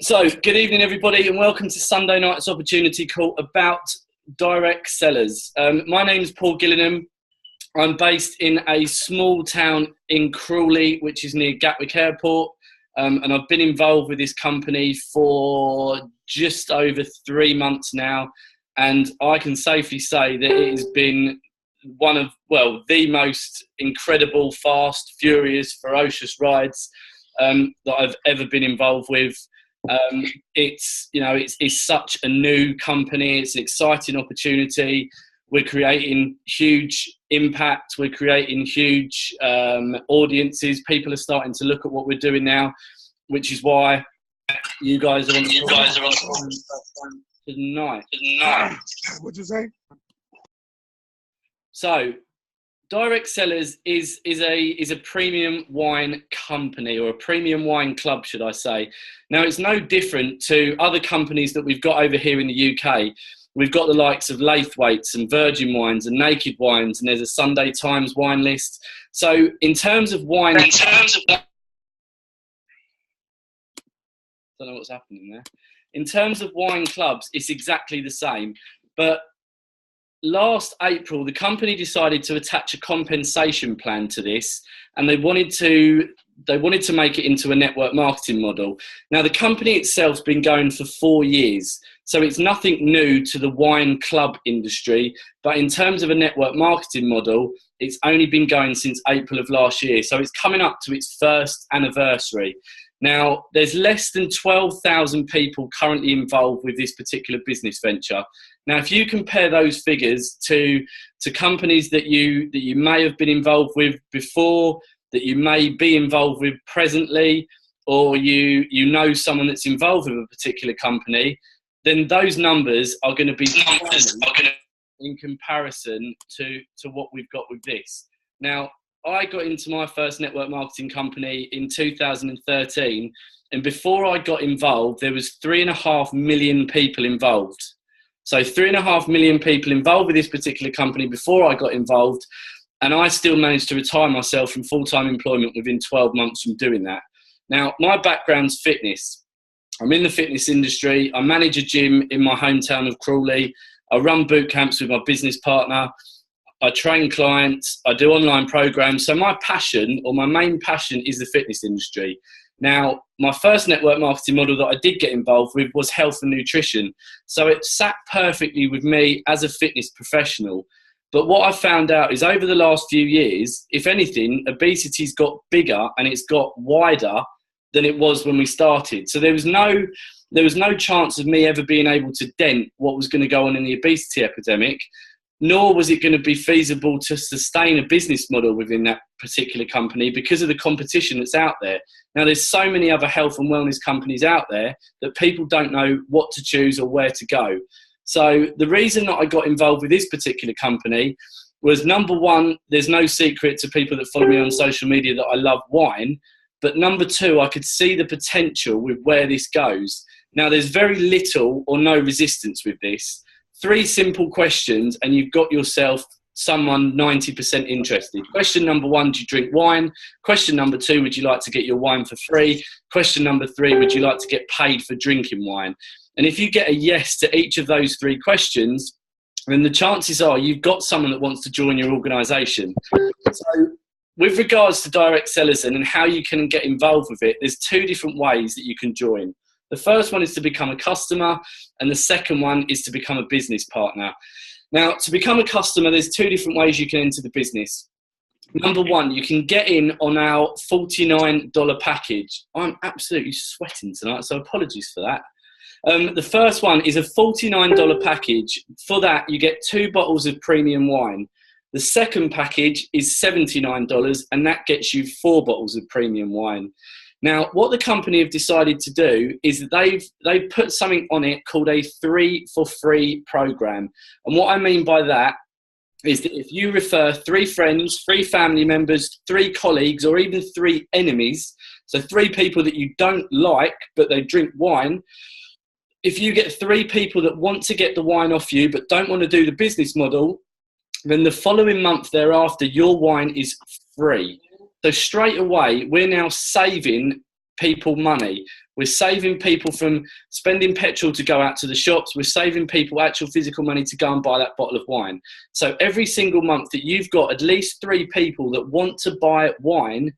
So, good evening, everybody, and welcome to Sunday night's opportunity call about direct sellers. My name is Paul Gillingham. I'm based in a small town in Crawley, which is near Gatwick Airport, and I've been involved with this company for just over 3 months now, and I can safely say that it has been one of, the most incredible, fast, furious, ferocious rides that I've ever been involved with. It's such a new company. It's an exciting opportunity. We're creating huge impact. We're creating huge audiences. People are starting to look at what we're doing now, which is why you guys are on tonight. What'd you say? So, Direct Sellers is a premium wine company, or a premium wine club, should I say. Now, it's no different to other companies that we've got over here in the UK. We've got the likes of Laithwaites and Virgin Wines and Naked Wines, and there's a Sunday Times wine list. So in terms of wine... I don't know what's happening there. In terms of wine clubs, it's exactly the same. But last April, the company decided to attach a compensation plan to this, and they wanted to make it into a network marketing model. Now, the company itself's been going for 4 years, so it's nothing new to the wine club industry, but in terms of a network marketing model, it's only been going since April of last year, so it's coming up to its first anniversary. Now, there's less than 12,000 people currently involved with this particular business venture. Now, if you compare those figures to companies that you may have been involved with before, that you may be involved with presently, or you know someone that's involved with a particular company, then those numbers are going to be in comparison to what we've got with this. Now, I got into my first network marketing company in 2013, and before I got involved, there was 3.5 million people involved. So 3.5 million people involved with this particular company before I got involved, and I still managed to retire myself from full-time employment within 12 months from doing that. Now, my background's fitness. I'm in the fitness industry. I manage a gym in my hometown of Crawley. I run boot camps with my business partner. I train clients, I do online programs. So my passion, or my main passion, is the fitness industry. Now, my first network marketing model that I did get involved with was health and nutrition. So it sat perfectly with me as a fitness professional. But what I found out is over the last few years, if anything, obesity's got bigger and it's got wider than it was when we started. So there was no chance of me ever being able to dent what was going to go on in the obesity epidemic, nor was it going to be feasible to sustain a business model within that particular company because of the competition that's out there. Now, there's so many other health and wellness companies out there that people don't know what to choose or where to go. So the reason that I got involved with this particular company was, number one, there's no secret to people that follow me on social media that I love wine. But number two, I could see the potential with where this goes. Now, there's very little or no resistance with this. 3 simple questions and you've got yourself someone 90% interested. Question number 1, do you drink wine? Question number 2, would you like to get your wine for free? Question number 3, would you like to get paid for drinking wine? And if you get a yes to each of those 3 questions, then the chances are you've got someone that wants to join your organisation. So with regards to direct sellers and how you can get involved with it, there's 2 different ways that you can join. The first one is to become a customer, and the second one is to become a business partner. Now, to become a customer, there's 2 different ways you can enter the business. Number 1, you can get in on our $49 package. I'm absolutely sweating tonight, so apologies for that. The first one is a $49 package. For that, you get 2 bottles of premium wine. The second package is $79, and that gets you 4 bottles of premium wine. Now, what the company have decided to do is they've put something on it called a 3 for free program. And what I mean by that is that if you refer 3 friends, 3 family members, 3 colleagues, or even 3 enemies, so 3 people that you don't like, but they drink wine, if you get 3 people that want to get the wine off you, but don't want to do the business model, then the following month thereafter, your wine is free. So straight away, we're now saving people money. We're saving people from spending petrol to go out to the shops. We're saving people actual physical money to go and buy that bottle of wine. So every single month that you've got at least 3 people that want to buy wine,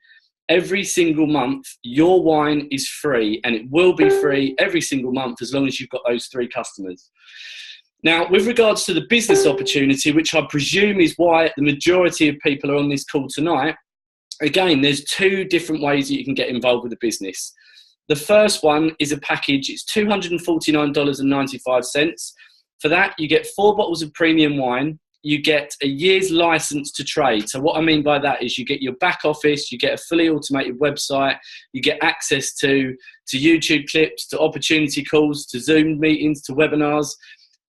every single month, your wine is free, and it will be free every single month as long as you've got those 3 customers. Now, with regards to the business opportunity, which I presume is why the majority of people are on this call tonight, again, there's 2 different ways that you can get involved with the business. The first one is a package. It's $249.95. For that, you get 4 bottles of premium wine. You get a year's license to trade. So what I mean by that is you get your back office, you get a fully automated website, you get access to YouTube clips, to opportunity calls, to Zoom meetings, to webinars,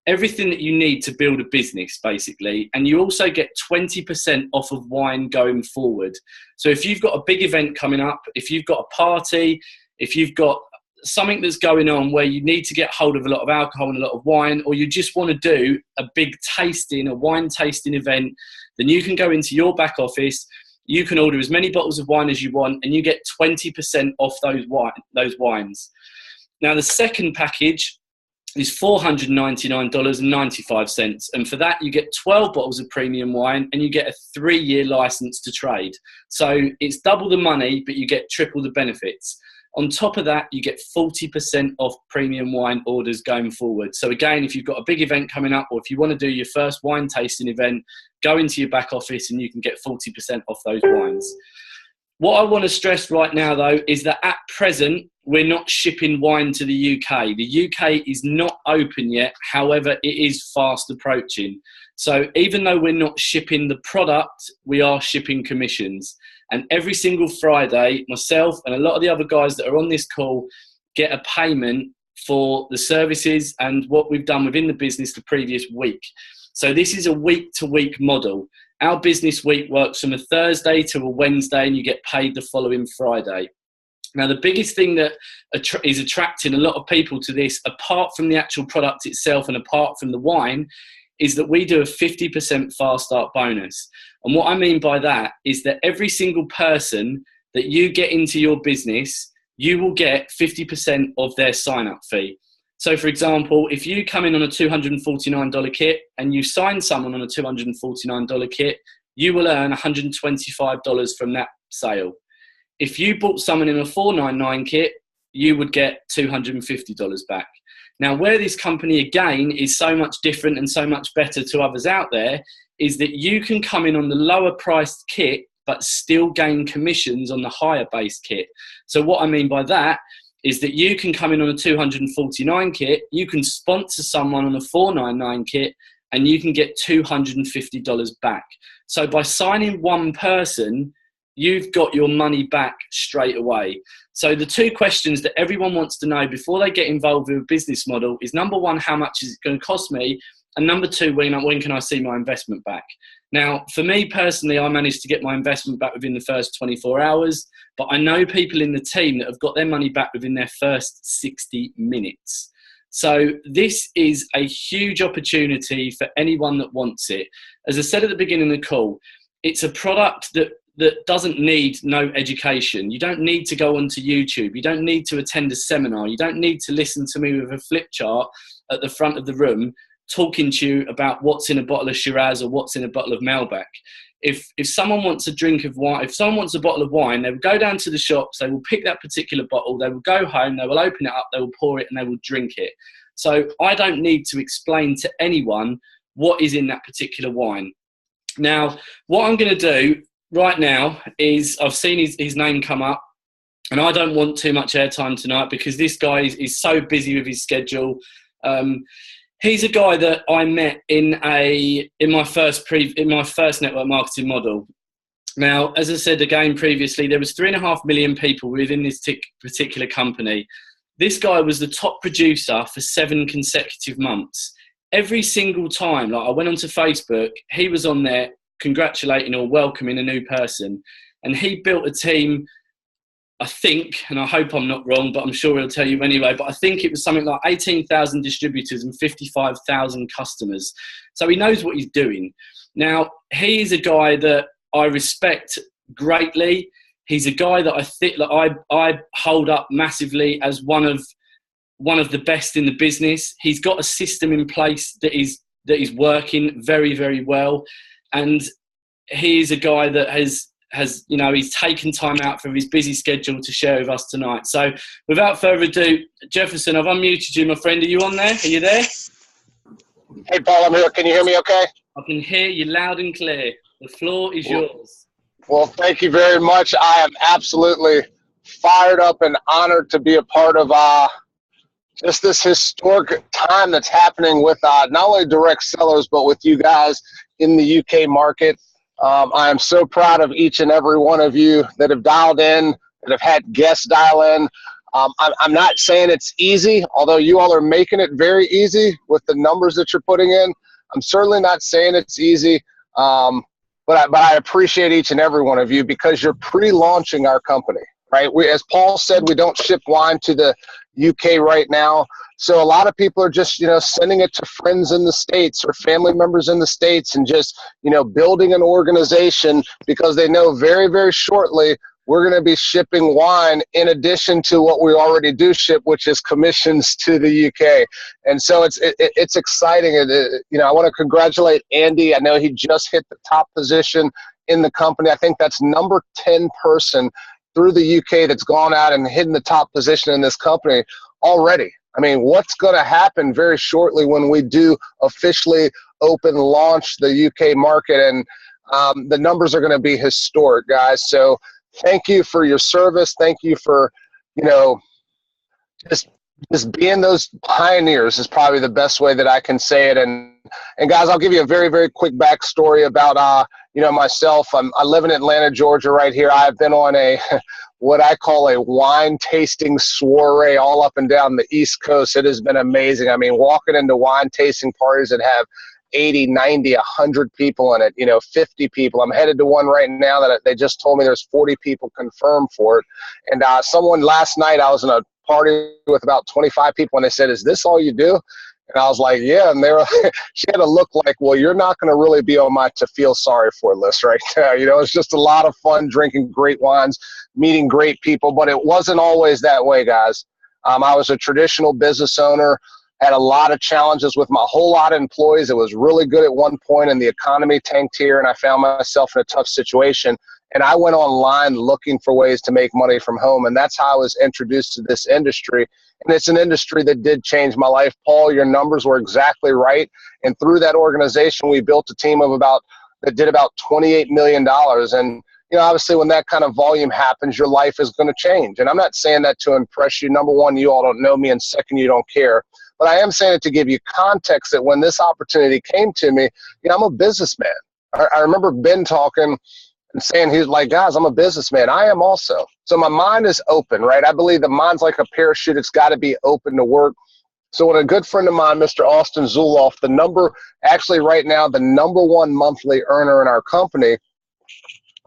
everything that you need to build a business, basically. And you also get 20% off of wine going forward. So if you've got a big event coming up, if you've got a party, if you've got something that's going on where you need to get hold of a lot of alcohol and a lot of wine, or you just want to do a big tasting, a wine tasting event, then you can go into your back office, you can order as many bottles of wine as you want, and you get 20% off those wines. Now, the second package is $499.95. And for that, you get 12 bottles of premium wine and you get a 3-year license to trade. So it's double the money, but you get triple the benefits. On top of that, you get 40% off premium wine orders going forward. So again, if you've got a big event coming up, or if you want to do your first wine tasting event, go into your back office and you can get 40% off those wines. What I want to stress right now, though, is that at present, we're not shipping wine to the UK. The UK is not open yet. However, it is fast approaching. So even though we're not shipping the product, we are shipping commissions. And every single Friday, myself and a lot of the other guys that are on this call get a payment for the services and what we've done within the business the previous week. So this is a week-to-week model. Our business week works from a Thursday to a Wednesday, and you get paid the following Friday. Now, the biggest thing that is attracting a lot of people to this, apart from the actual product itself and apart from the wine, is that we do a 50% fast start bonus. And what I mean by that is that every single person that you get into your business, you will get 50% of their sign-up fee. So, for example, if you come in on a $249 kit and you sign someone on a $249 kit, you will earn $125 from that sale. If you bought someone in a $499 kit, you would get $250 back. Now, where this company, again, is so much different and so much better to others out there is that you can come in on the lower priced kit but still gain commissions on the higher base kit. So what I mean by that is that you can come in on a $249 kit, you can sponsor someone on a $499 kit, and you can get $250 back. So by signing one person, you've got your money back straight away. So the 2 questions that everyone wants to know before they get involved with a business model is, number 1, how much is it going to cost me? And number 2, when can I see my investment back? Now, for me personally, I managed to get my investment back within the first 24 hours, but I know people in the team that have got their money back within their first 60 minutes. So this is a huge opportunity for anyone that wants it. As I said at the beginning of the call, it's a product that doesn't need no education. You don't need to go onto YouTube. You don't need to attend a seminar. You don't need to listen to me with a flip chart at the front of the room talking to you about what's in a bottle of Shiraz or what's in a bottle of Malbec. If someone wants a drink of wine, if someone wants a bottle of wine, they will go down to the shops, they will pick that particular bottle, they will go home, they will open it up, they will pour it, and they will drink it. So I don't need to explain to anyone what is in that particular wine. Now, what I'm going to do right now is, I've seen his name come up, and I don't want too much airtime tonight because this guy is so busy with his schedule. He's a guy that I met in my first network marketing model. Now, as I said again previously, there was 3.5 million people within this particular company. This guy was the top producer for 7 consecutive months. Every single time, like I went onto Facebook, he was on there congratulating or welcoming a new person. And he built a team, I think, and I hope I'm not wrong, but I'm sure he'll tell you anyway, but I think it was something like 18,000 distributors and 55,000 customers. So he knows what he's doing. Now, he is a guy that I respect greatly. He's a guy that I think that I hold up massively as one of the best in the business. He's got a system in place that is working very, very well, and he's a guy that has he's taken time out from his busy schedule to share with us tonight. So without further ado, Jefferson, I've unmuted you, my friend. Are you on there? Are you there? Hey, Paul, I'm here. Can you hear me okay? I can hear you loud and clear. The floor is yours. Well, thank you very much. I am absolutely fired up and honored to be a part of just this historic time that's happening with not only direct sellers, but with you guys in the UK market. I am so proud of each and every one of you that have dialed in, that have had guests dial in. I'm not saying it's easy, although you all are making it very easy with the numbers that you're putting in. I'm certainly not saying it's easy, but I appreciate each and every one of you because you're pre-launching our company, right? As Paul said, we don't ship wine to the UK right now. So a lot of people are just, sending it to friends in the States or family members in the States and just, building an organization because they know very, very shortly we're going to be shipping wine in addition to what we already do ship, which is commissions to the UK. And so it's exciting. I want to congratulate Andy. I know he just hit the top position in the company. I think that's number 10 person through the UK that's gone out and hidden the top position in this company already. I mean, what's going to happen very shortly when we do officially open launch the UK market, and the numbers are going to be historic, guys. So thank you for your service. Thank you for, just being those pioneers is probably the best way that I can say it. And guys, I'll give you a very, very quick backstory about, myself. I live in Atlanta, Georgia right here. I've been on what I call a wine tasting soiree all up and down the East Coast. It has been amazing. I mean, walking into wine tasting parties that have 80, 90, 100 people in it, 50 people. I'm headed to one right now that they just told me there's 40 people confirmed for it. And someone last night, I was in a party with about 25 people, and they said, "Is this all you do?" And I was like, "Yeah." And they were, she had a look like, "Well, you're not going to really be on my to feel sorry for list right now." It's just a lot of fun drinking great wines, meeting great people, but it wasn't always that way, guys. I was a traditional business owner, had a lot of challenges with my whole lot of employees. It was really good at one point, and the economy tanked here, and I found myself in a tough situation. And I went online looking for ways to make money from home, and that's how I was introduced to this industry. And it's an industry that did change my life. Paul, your numbers were exactly right. And through that organization, we built a team that did about $28 million. And obviously when that kind of volume happens, your life is going to change. And I'm not saying that to impress you. Number one, you all don't know me, and second, you don't care. But I am saying it to give you context that when this opportunity came to me, I'm a businessman. I remember Ben talking and saying, he's like, "Guys, I'm a businessman." I am also. So my mind is open, right? I believe the mind's like a parachute. It's got to be open to work. So when a good friend of mine, Mr. Austin Zuloff, actually right now, the number one monthly earner in our company,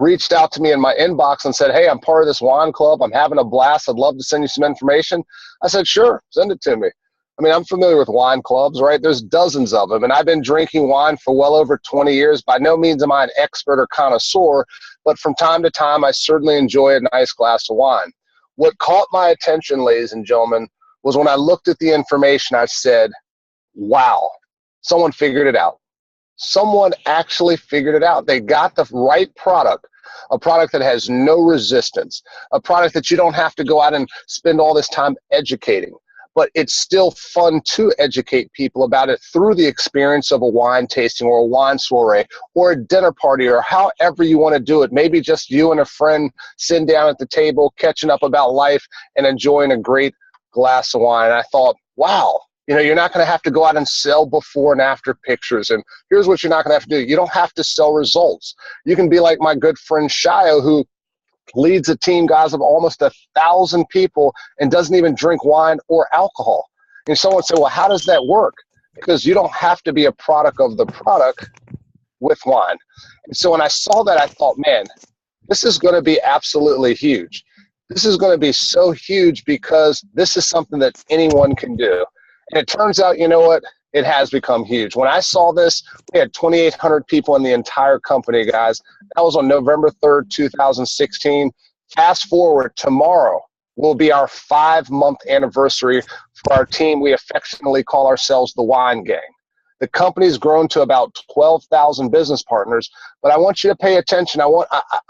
reached out to me in my inbox and said, "Hey, I'm part of this wine club. I'm having a blast. I'd love to send you some information." I said, "Sure, send it to me." I mean, I'm familiar with wine clubs, right? There's dozens of them, and I've been drinking wine for well over 20 years. By no means am I an expert or connoisseur, but from time to time, I certainly enjoy a nice glass of wine. What caught my attention, ladies and gentlemen, was when I looked at the information, I said, "Wow, someone figured it out." Someone actually figured it out. They got the right product, a product that has no resistance, a product that you don't have to go out and spend all this time educating. But it's still fun to educate people about it through the experience of a wine tasting or a wine soiree or a dinner party or however you want to do it. Maybe just you and a friend sitting down at the table, catching up about life and enjoying a great glass of wine. And I thought, wow, you're not going to have to go out and sell before and after pictures. And here's what you're not going to have to do. You don't have to sell results. You can be like my good friend Shio, who leads a team, guys, of almost 1,000 people and doesn't even drink wine or alcohol. And someone said, "Well, how does that work?" Because you don't have to be a product of the product with wine. And so when I saw that, I thought, man, this is going to be absolutely huge. This is going to be so huge because this is something that anyone can do. And it turns out, you know what? It has become huge. When I saw this, we had 2,800 people in the entire company, guys. That was on November 3rd, 2016. Fast forward, tomorrow will be our 5-month anniversary for our team. We affectionately call ourselves the Wine Gang. The company's grown to about 12,000 business partners, but I want you to pay attention. I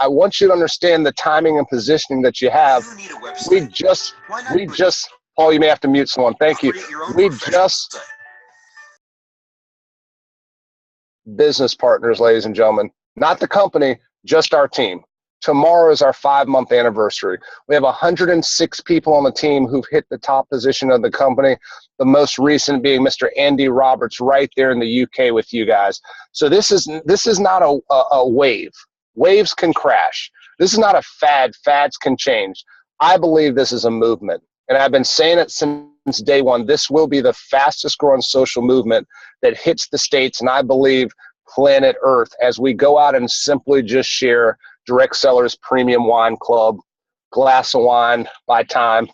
want you to understand the timing and positioning that you have. We just, Paul, you may have to mute someone. Thank you. Business partners, ladies and gentlemen, not the company, just our team. Tomorrow is our 5-month anniversary. We have 106 people on the team who've hit the top position of the company, the most recent being Mr. Andy Roberts right there in the UK with you guys. So this is not a wave. Waves can crash. This is not a fad. Fads can change. I believe this is a movement, and I've been saying it since day one. This will be the fastest growing social movement that hits the States, and I believe planet Earth, as we go out and simply just share Direct Sellers Premium Wine Club, glass of wine by time,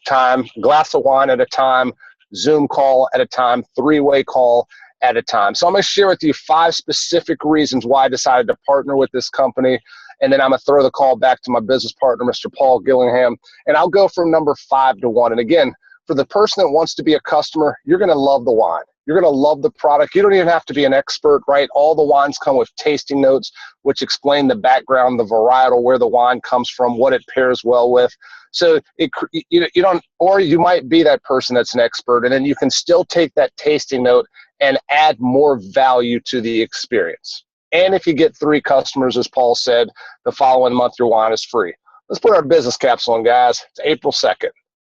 glass of wine at a time, Zoom call at a time, 3-way call at a time. So I'm going to share with you 5 specific reasons why I decided to partner with this company, and then I'm going to throw the call back to my business partner, Mr. Paul Gillingham, and I'll go from number 5 to 1. And again, for the person that wants to be a customer, you're going to love the wine. You're going to love the product. You don't even have to be an expert, right? All the wines come with tasting notes, which explain the background, the varietal, where the wine comes from, what it pairs well with. So you don't, or you might be that person that's an expert, and then you can still take that tasting note and add more value to the experience. And if you get 3 customers, as Paul said, the following month your wine is free. Let's put our business caps on, guys. It's April 2nd,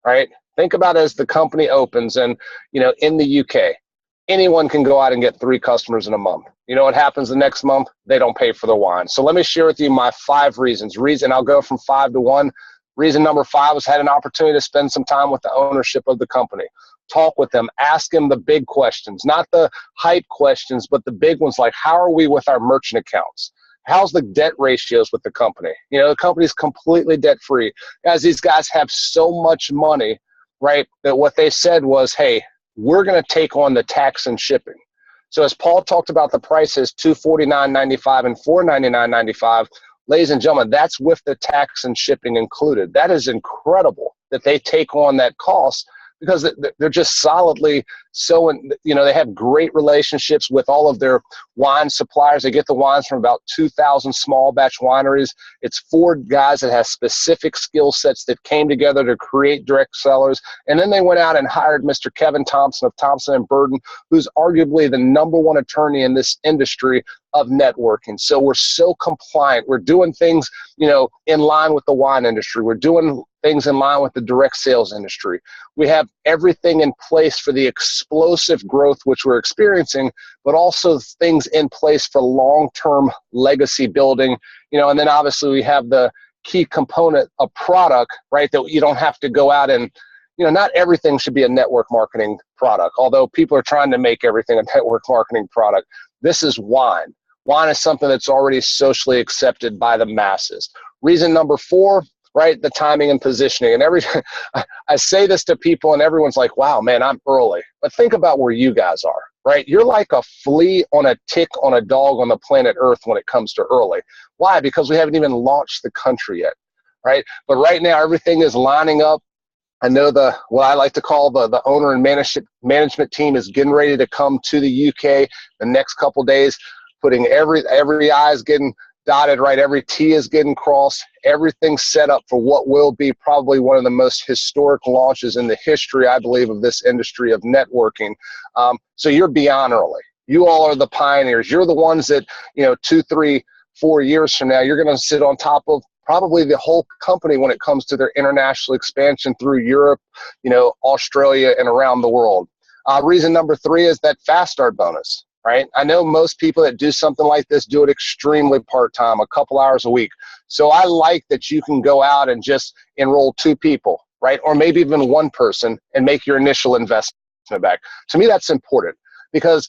right? Think about it as the company opens, and in the UK, anyone can go out and get 3 customers in a month. You know what happens the next month? They don't pay for the wine. So let me share with you my 5 reasons. I'll go from 5 to 1. Reason number 5 was had an opportunity to spend some time with the ownership of the company. Talk with them, ask them the big questions, not the hype questions, but the big ones like, how are we with our merchant accounts? How's the debt ratios with the company? The company's completely debt free. Guys, these guys have so much money, right, that what they said was, hey, we're going to take on the tax and shipping. So as Paul talked about the prices, $249.95 and $499.95, ladies and gentlemen, that's with the tax and shipping included. That is incredible that they take on that cost, because they're just solidly so, they have great relationships with all of their wine suppliers. They get the wines from about 2,000 small batch wineries. It's 4 guys that have specific skill sets that came together to create Direct Sellers. And then they went out and hired Mr. Kevin Thompson of Thompson & Burden, who's arguably the #1 attorney in this industry of networking. So we're so compliant. We're doing things, in line with the wine industry. We're doing things in line with the direct sales industry. We have everything in place for the explosive growth which we're experiencing, but also things in place for long-term legacy building. And then obviously we have the key component of product, right, that you don't have to go out and, not everything should be a network marketing product, although people are trying to make everything a network marketing product. This is wine. Wine is something that's already socially accepted by the masses. Reason number 4, right, the timing and positioning. And I say this to people and everyone's like, wow, man, I'm early. But think about where you guys are, right? You're like a flea on a tick on a dog on the planet Earth when it comes to early. Why? Because we haven't even launched the country yet, right? But right now, everything is lining up. I know what I like to call the owner and management team is getting ready to come to the UK the next couple days, putting every I is getting dotted, right? Every T is getting crossed. Everything's set up for what will be probably one of the most historic launches in the history, I believe, of this industry of networking. So you're beyond early. You all are the pioneers. You're the ones that, 2, 3, 4 years from now, you're going to sit on top of probably the whole company when it comes to their international expansion through Europe, Australia, and around the world. Reason number 3 is that fast start bonus. Right? I know most people that do something like this do it extremely part-time, a couple hours a week. So I like that you can go out and just enroll 2 people, right? Or maybe even 1 person and make your initial investment back. To me, that's important because,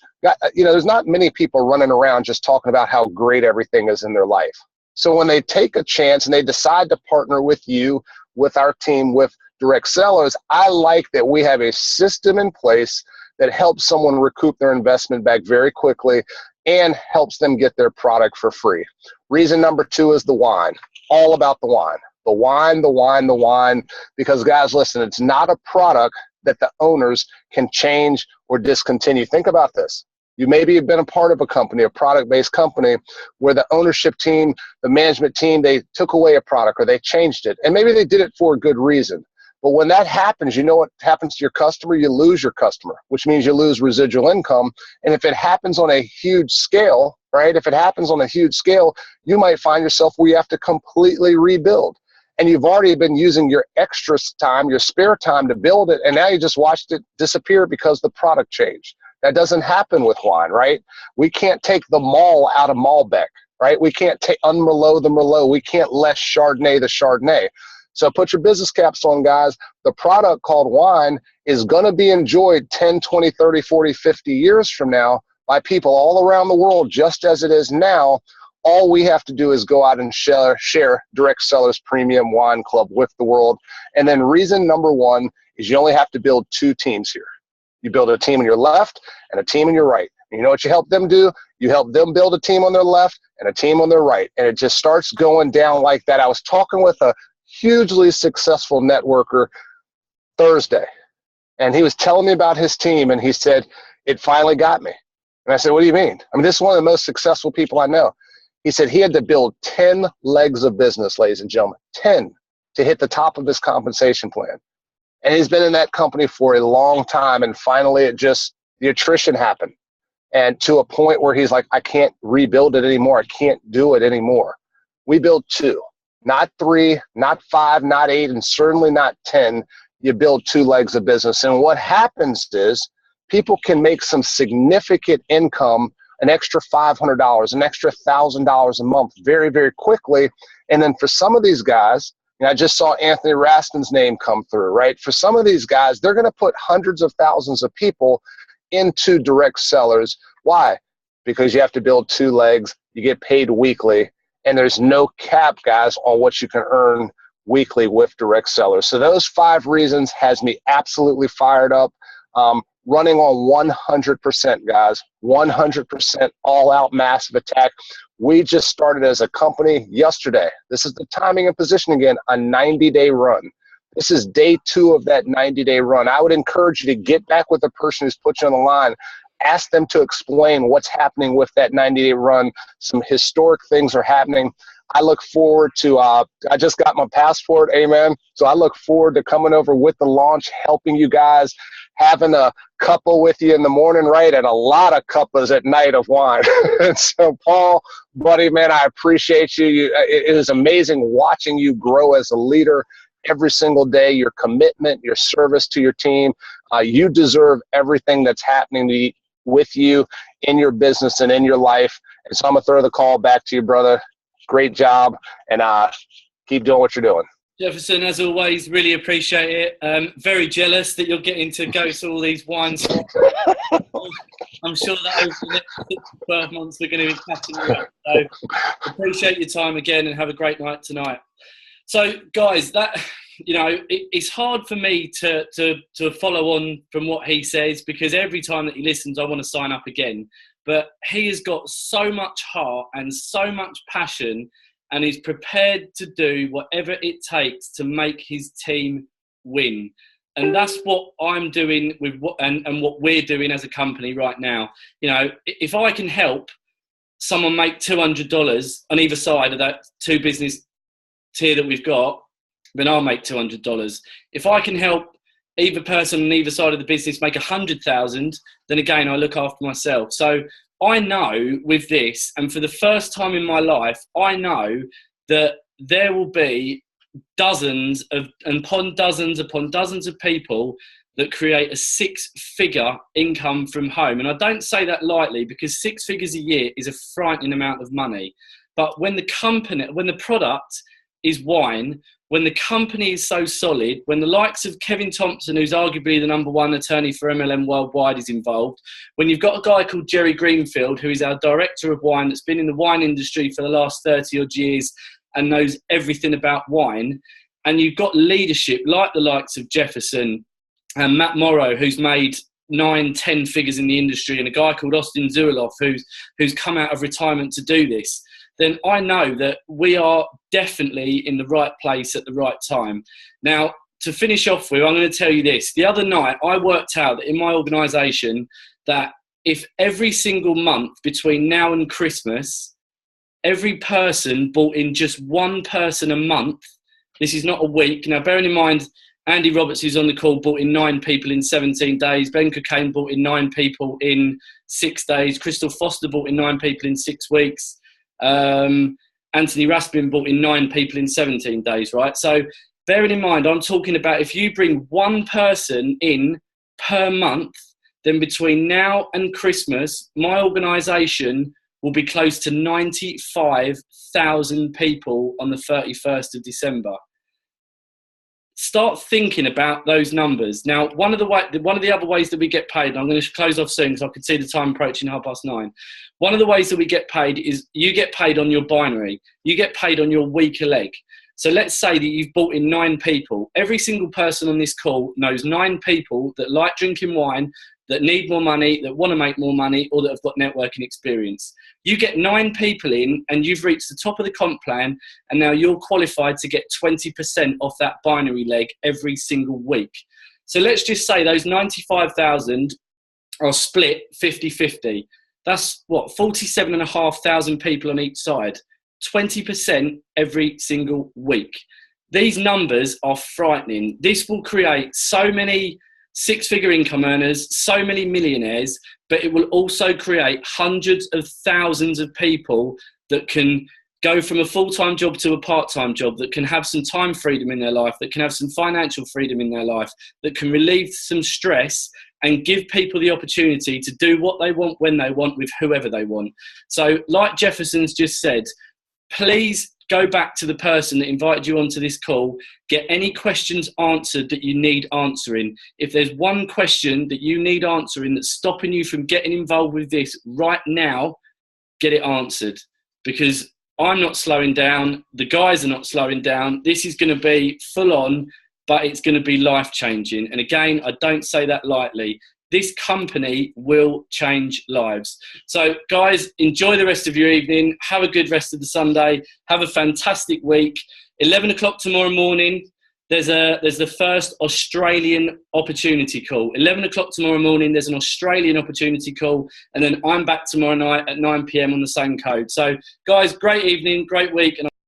there's not many people running around just talking about how great everything is in their life. So when they take a chance and they decide to partner with you, with our team, with Direct Sellers, I like that we have a system in place that helps someone recoup their investment back very quickly and helps them get their product for free. Reason number 2 is the wine. All about the wine. The wine, the wine, the wine. Because guys, listen, it's not a product that the owners can change or discontinue. Think about this. You maybe have been a part of a company, a product-based company, where the ownership team, the management team, they took away a product or they changed it. And maybe they did it for a good reason. But when that happens, you know what happens to your customer? You lose your customer, which means you lose residual income. And if it happens on a huge scale, right? If it happens on a huge scale, you might find yourself where you have to completely rebuild. And you've already been using your extra time, your spare time to build it, and now you just watched it disappear because the product changed. That doesn't happen with wine, right? We can't take the mall out of Malbec, right? We can't unmerlot the Merlot. We can't less Chardonnay the Chardonnay. So put your business caps on, guys. The product called wine is going to be enjoyed 10, 20, 30, 40, 50 years from now by people all around the world, just as it is now. All we have to do is go out and share Direct Sellers Premium Wine Club with the world. And then reason number one is you only have to build 2 teams here. You build a team on your left and a team on your right. And you know what you help them do? You help them build a team on their left and a team on their right. And it just starts going down like that. I was talking with a hugely successful networker Thursday, and he was telling me about his team, and he said, it finally got me. And I said, what do you mean? I mean, this is one of the most successful people I know. He said he had to build 10 legs of business, ladies and gentlemen, 10 to hit the top of his compensation plan. And he's been in that company for a long time, and finally the attrition happened. And to a point where he's like, I can't rebuild it anymore. I can't do it anymore. We build 2. Not 3, not 5, not 8, and certainly not 10. You build 2 legs of business. And what happens is people can make some significant income, an extra $500, an extra $1,000 a month very, very quickly. And then for some of these guys, and I just saw Anthony Raspin's name come through, right? For some of these guys, they're going to put hundreds of thousands of people into direct sellers. Why? Because you have to build 2 legs. You get paid weekly. And there's no cap, guys, on what you can earn weekly with direct sellers. So those 5 reasons has me absolutely fired up. Running on 100%, guys, 100% all-out massive attack. We just started as a company yesterday. This is the timing and position again, a 90-day run. This is day 2 of that 90-day run. I would encourage you to get back with the person who's put you on the line. Ask them to explain what's happening with that 90-day run. Some historic things are happening. I look forward to, I just got my passport, amen. So I look forward to coming over with the launch, helping you guys, having a cuppa with you in the morning, right? And a lot of cuppas at night of wine. And so, Paul, buddy, man, I appreciate you. It is amazing watching you grow as a leader every single day, your commitment, your service to your team. You deserve everything that's happening with you in your business and in your life. And so I'm going to throw the call back to you, brother. Great job, and keep doing what you're doing. Jefferson, as always, really appreciate it. Very jealous that you're getting to go to all these wines. I'm sure that over the next 6 to 12 months we're going to be catching you up. So appreciate your time again, and have a great night tonight. So, guys, that it's hard for me to follow on from what he says, because every time that he listens, I want to sign up again. But he has got so much heart and so much passion, and he's prepared to do whatever it takes to make his team win. And that's what I'm doing with and what we're doing as a company right now. If I can help someone make $200 on either side of that 2 business tier that we've got, then I'll make $200. If I can help either person on either side of the business make 100,000, then again, I look after myself. So I know with this, and for the first time in my life, I know that there will be dozens upon dozens of people that create a 6-figure income from home. And I don't say that lightly, because 6 figures a year is a frightening amount of money. But when the product is wine, when the company is so solid, when the likes of Kevin Thompson, who's arguably the #1 attorney for MLM worldwide, is involved, when you've got a guy called Jerry Greenfield, who is our director of wine, that's been in the wine industry for the last 30 odd years and knows everything about wine, and you've got leadership like the likes of Jefferson and Matt Morrow, who's made 9-10 figures in the industry, and a guy called Austin Zueloff, who's come out of retirement to do this. then I know that we are definitely in the right place at the right time. Now, to finish off with, I'm going to tell you this. The other night, I worked out that in my organisation that if every single month between now and Christmas, every person brought in just one person a month, this is not a week. Now, bearing in mind, Andy Roberts, who's on the call, brought in 9 people in 17 days. Ben Cocaine brought in 9 people in 6 days. Crystal Foster brought in 9 people in 6 weeks. Anthony Raspin brought in 9 people in 17 days, right? So bearing in mind, I'm talking about if you bring one person in per month, then between now and Christmas, my organisation will be close to 95,000 people on the 31st of December. Start thinking about those numbers. Now, one of the other ways that we get paid, and I'm going to close off soon because I can see the time approaching 9:30. One of the ways that we get paid is you get paid on your binary. You get paid on your weaker leg. So let's say that you've brought in 9 people. Every single person on this call knows 9 people that like drinking wine, that need more money, that want to make more money, or that have got networking experience. You get 9 people in and you've reached the top of the comp plan, and now you're qualified to get 20% off that binary leg every single week. So let's just say those 95,000 are split 50-50. That's what, 47,500 people on each side. 20% every single week. These numbers are frightening. This will create so many 6-figure income earners, so many millionaires, but it will also create hundreds of thousands of people that can go from a full-time job to a part-time job, that can have some time freedom in their life, that can have some financial freedom in their life, that can relieve some stress and give people the opportunity to do what they want when they want with whoever they want. So like Jefferson's just said, please go back to the person that invited you onto this call. Get any questions answered that you need answering. If there's one question that you need answering that's stopping you from getting involved with this right now, get it answered. Because I'm not slowing down. The guys are not slowing down. This is going to be full on, but it's going to be life-changing. And again, I don't say that lightly. This company will change lives. So, guys, enjoy the rest of your evening. Have a good rest of the Sunday. Have a fantastic week. 11 o'clock tomorrow morning, there's the first Australian opportunity call. 11 o'clock tomorrow morning, there's an Australian opportunity call. And then I'm back tomorrow night at 9 p.m. on the same code. So, guys, great evening, great week. And